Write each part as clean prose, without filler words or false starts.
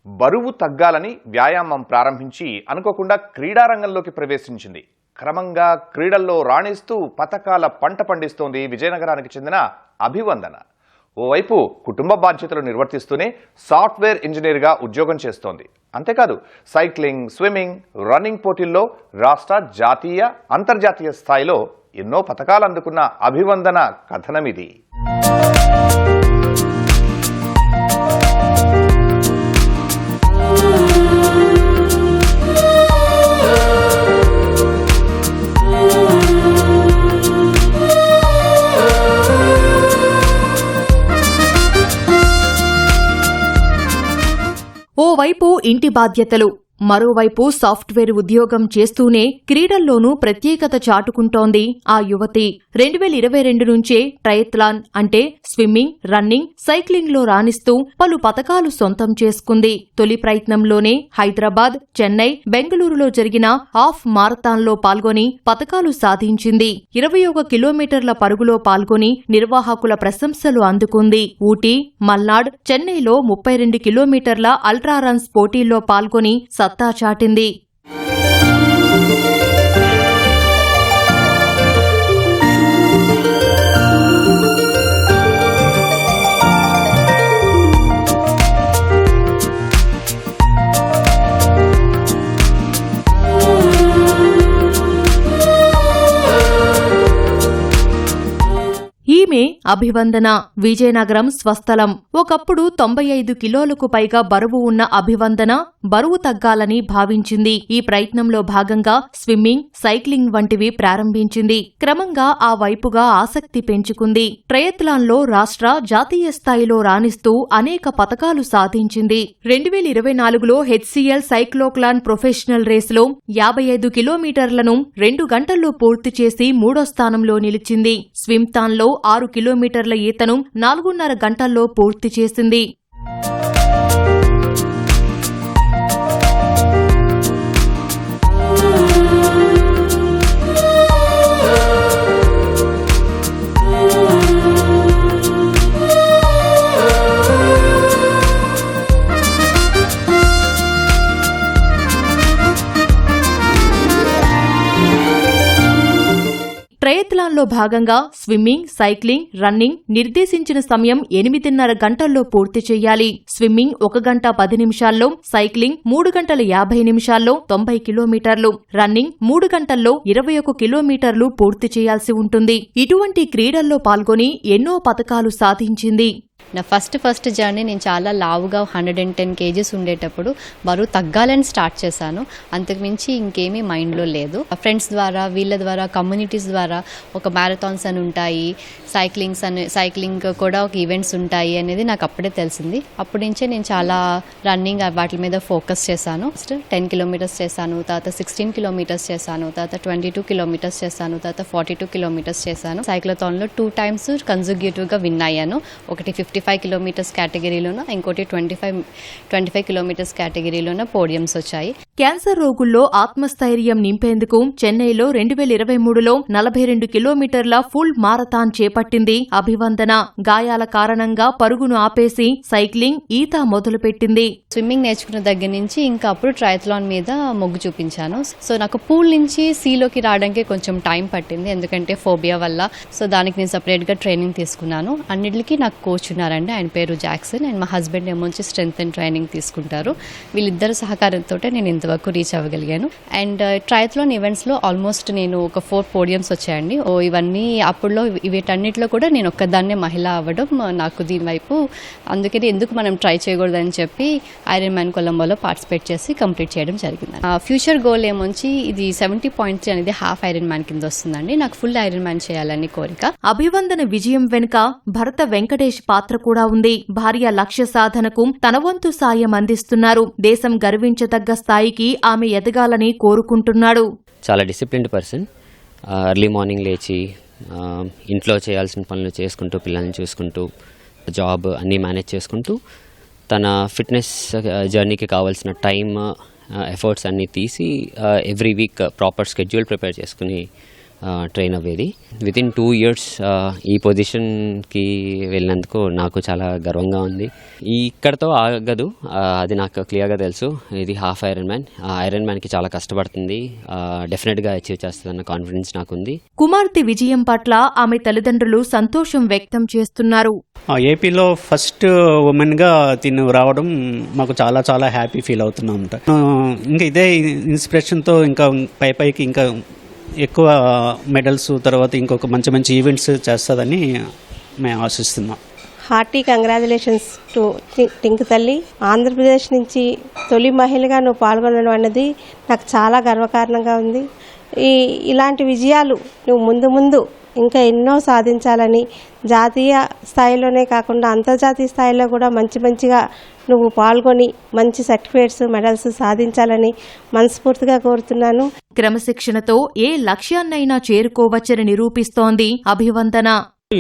బరువు తగ్గాలని వ్యాయామం ప్రారంభించి అనుకోకుండా క్రీడారంగంలోకి ప్రవేశించింది. క్రమంగా క్రీడల్లో రాణిస్తూ పతకాల పంట పండిస్తోంది విజయనగరానికి చెందిన అభివందన. ఓవైపు కుటుంబ బాధ్యతలు నిర్వర్తిస్తూనే సాఫ్ట్వేర్ ఇంజనీర్గా ఉద్యోగం చేస్తోంది. అంతేకాదు సైక్లింగ్, స్విమ్మింగ్, రన్నింగ్ పోటీల్లో రాష్ట్ర, జాతీయ, అంతర్జాతీయ స్థాయిలో ఎన్నో పతకాలు అందుకున్న అభివందన కథనమిది. ఓవైపు ఇంటి బాధ్యతలు, మరోవైపు సాఫ్ట్వేర్ ఉద్యోగం చేస్తూనే క్రీడల్లోనూ ప్రత్యేకత చాటుకుంటోంది ఆ యువతి. 2022 నుంచే ట్రయథ్లాన్ అంటే స్విమ్మింగ్, రన్నింగ్, సైక్లింగ్లో రాణిస్తూ పలు పతకాలు సొంతం చేసుకుంది. తొలి ప్రయత్నంలోనే హైదరాబాద్, చెన్నై, బెంగళూరులో జరిగిన హాఫ్ మారథాన్లో పాల్గొని పతకాలు సాధించింది. 21 కిలోమీటర్ల పరుగులో పాల్గొని నిర్వాహకుల ప్రశంసలు అందుకుంది. ఊటీ, మల్నాడ్, చెన్నైలో 32 కిలోమీటర్ల అల్ట్రా రన్స్ పోటీల్లో పాల్గొని సత్తా చాటింది. ఈమె అభివందన. విజయనగరం స్వస్థలం. ఒకప్పుడు 95 కిలోలకు పైగా బరువు ఉన్న అభివందన బరువు తగ్గాలని భావించింది. ఈ ప్రయత్నంలో భాగంగా స్విమ్మింగ్, సైక్లింగ్ వంటివి ప్రారంభించింది. క్రమంగా ఆ వైపుగా ఆసక్తి పెంచుకుంది. ట్రయథ్లాన్లో రాష్ట్ర, జాతీయ స్థాయిలో రాణిస్తూ అనేక పతకాలు సాధించింది. 2024లో హెచ్సిఎల్ సైక్లోక్లాన్ ప్రొఫెషనల్ రేసులో 55 కిలోమీటర్లను 2 గంటల్లో పూర్తి చేసి 3వ స్థానంలో నిలిచింది. స్విమ్థాన్లో 6 కిలోమీటర్ల ఈతను 4.5 గంటల్లో పూర్తి చేసింది. ట్రయథ్లాన్లో భాగంగా స్విమ్మింగ్, సైక్లింగ్, రన్నింగ్ నిర్దేశించిన సమయం 8.5 గంటల్లో పూర్తి చేయాలి. స్విమ్మింగ్ 1 గంట 10 నిమిషాల్లో, సైక్లింగ్ 3 గంటల 50 నిమిషాల్లో 90 కిలోమీటర్లు, రన్నింగ్ 3 గంటల్లో 21 కిలోమీటర్లు పూర్తి చేయాల్సి ఉంటుంది. ఇటువంటి క్రీడల్లో పాల్గొని ఎన్నో పతకాలు సాధించింది. నా ఫస్ట్ జర్నీ నేను చాలా లావుగా 110 kgs ఉండేటప్పుడు బరువు తగ్గాలని స్టార్ట్ చేశాను. అంతకుమించి ఇంకేమీ మైండ్లో లేదు. ఫ్రెండ్స్ ద్వారా, వీళ్ళ ద్వారా, కమ్యూనిటీస్ ద్వారా ఒక మ్యారథాన్స్ అని ఉంటాయి, సైక్లింగ్ కూడా ఒక ఈవెంట్స్ ఉంటాయి అనేది నాకు అప్పుడే తెలిసింది. అప్పటి నుంచే నేను చాలా రన్నింగ్ వాటి మీద ఫోకస్ చేశాను. 10 కిలోమీటర్స్ చేశాను, తర్వాత 16 కిలోమీటర్స్ చేశాను, తర్వాత 22 కిలోమీటర్స్ చేశాను, తర్వాత 42 కిలోమీటర్స్ చేశాను. సైక్లోథాన్లో 2 times కన్సిక్యూటివ్గా విన్ అయ్యాను. ఒకటి 55 కిలోమీటర్స్ కేటగిరీలోన, ఇంకోటి 25 కిలోమీటర్స్ కేటగిరీలోన పోడియంస్ వచ్చాయి. క్యాన్సర్ రోగుల్లో ఆత్మస్థైర్యం నింపేందుకు చెన్నైలో 2023లో 42 కిలోమీటర్ల ఫుల్ మారథాన్ చేపట్టింది అభివందన. గాయాల కారణంగా పరుగును ఆపేసి సైక్లింగ్, ఈత మొదలుపెట్టింది. స్విమ్మింగ్ నేర్చుకున్న దగ్గర నుంచి ఇంకా అప్పుడు ట్రయథ్లాన్ మీద మొగ్గు చూపించాను. సో నాకు పూల్ నుంచి సీలోకి రావడానికి కొంచెం టైం పట్టింది, ఎందుకంటే ఫోబియా వల్ల. సో దానికి నేను సపరేట్గా ట్రైనింగ్ తీసుకున్నాను. అన్నిటికీ నాకు కోచ్ ఉన్నారండి, ఆయన పేరు జాక్సన్, అండ్ మా హస్బెండ్ ఏమొచ్చి స్ట్రెంగ్త్ అండ్ ట్రైనింగ్ తీసుకుంటారు. వీళ్ళిద్దరు సహకారంతో నేను ఇంతవరకు రీచ్ అవ్వగలిగాను. అండ్ ట్రయథ్లాన్ ఈవెంట్స్లో ఆల్మోస్ట్ నేను ఒక 4 పోడియంస్ వచ్చాయండి. ఇవన్నీ అప్పుడులో వీటన్నిటిలో కూడా నేను ఒక్కదాన్నే మహిళ అవ్వడం నాకు దీనివైపు, అందుకని ఎందుకు మనం ట్రై చేయకూడదని చెప్పి ఐరన్ మ్యాన్ కొలంబోలో పార్టిసిపేట్ చేసి కంప్లీట్ చేయడం జరిగింది. ఫ్యూచర్ గోల్ ఏమొచ్చి ఇది 70.3 అనేది హాఫ్ ఐరన్ మ్యాన్ కింద వస్తుందండి. నాకు ఫుల్ ఐరన్ మ్యాన్ చేయాలని కోరిక. అభివందన విజయం వెనుక భర్త వెంకటేష్ పాత్ర కూడా ఉంది. భార్య లక్ష్య సాధనకు తన వంతు సాయం అందిస్తున్నారు. దేశం గర్వించదగ్గ స్థాయికి ఆమె ఎదగాలని కోరుకుంటున్నాడు. చాలా డిసిప్లిన్డ్ పర్సన్. ఎర్లీ మార్నింగ్ లేచి ఇంట్లో చేయాల్సిన పనులు చేసుకుంటూ, పిల్లల్ని చూసుకుంటూ, జాబ్ అన్నీ మేనేజ్ చేసుకుంటూ, తన ఫిట్నెస్ జర్నీకి కావాల్సిన టైం, ఎఫర్ట్స్ అన్నీ తీసి every week proper schedule prepare చేసుకుని ట్రైన్ అవ్వేది. వితిన్ 2 years ఈ పొజిషన్కి వెళ్ళినందుకు నాకు చాలా గర్వంగా ఉంది. ఇక్కడతో ఆగదు, అది నాకు క్లియర్గా తెలుసు. ఇది హాఫ్ ఐరన్ మ్యాన్కి చాలా కష్టపడుతుంది, డెఫినెట్గా అచీవ్ చేస్తుందన్న కాన్ఫిడెన్స్ నాకుంది. కుమార్తె విజయం పట్ల ఆమె తల్లిదండ్రులు సంతోషం వ్యక్తం చేస్తున్నారు. ఏపీలో ఫస్ట్ ఉమెన్గా తిను రావడం మాకు చాలా చాలా హ్యాపీ ఫీల్ అవుతున్నాం. ఇంకా ఇదే ఇన్స్పిరేషన్తో ఇంకా పైకి ఇంకా ఎక్కువ మెడల్స్, తర్వాత ఇంకొక మంచి మంచి ఈవెంట్స్ చేస్తుందని మేము ఆశిస్తున్నాం. హార్టీ కంగ్రాచులేషన్స్ టు టింకు తల్లి. ఆంధ్రప్రదేశ్ నుంచి తొలి మహిళగా నువ్వు పాల్గొనడం అన్నది నాకు చాలా గర్వకారణంగా ఉంది. ఇలాంటి విజయాలు నువ్వు ముందు ఇంకా ఎన్నో సాధించాలని, జాతీయ స్థాయిలోనే కాకుండా అంతర్జాతీయ స్థాయిలో కూడా మంచిగా నువ్వు పాల్గొని మంచి సర్టిఫికేట్స్, మెడల్స్ సాధించాలని మనస్ఫూర్తిగా కోరుతున్నాను. క్రమశిక్షణతో ఏ లక్ష్యాన్నైనా చేరుకోవచ్చని నిరూపిస్తోంది అభివందన.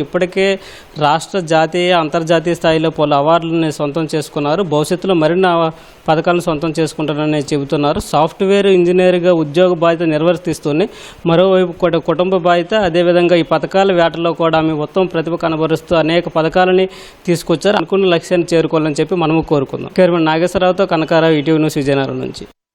ఇప్పటికే రాష్ట్ర, జాతీయ, అంతర్జాతీయ స్థాయిలో పలు అవార్డులను సొంతం చేసుకున్నారు. భవిష్యత్తులో మరిన్ని పథకాలను సొంతం చేసుకుంటారని చెబుతున్నారు. సాఫ్ట్వేర్ ఇంజనీర్గా ఉద్యోగ బాధ్యత నిర్వర్తిస్తూనే మరోవైపు కుటుంబ బాధ్యత, అదేవిధంగా ఈ పథకాల వేటలో కూడా ఆమె ఉత్తమ ప్రతిభ కనబరుస్తూ అనేక పథకాలని తీసుకొచ్చారు. అనుకున్న లక్ష్యాన్ని చేరుకోవాలని చెప్పి మనము కోరుకుందాం. కేవలం నాగేశ్వరరావుతో కనకారావు, ఈటీవీ న్యూస్, విజయనగరం నుంచి.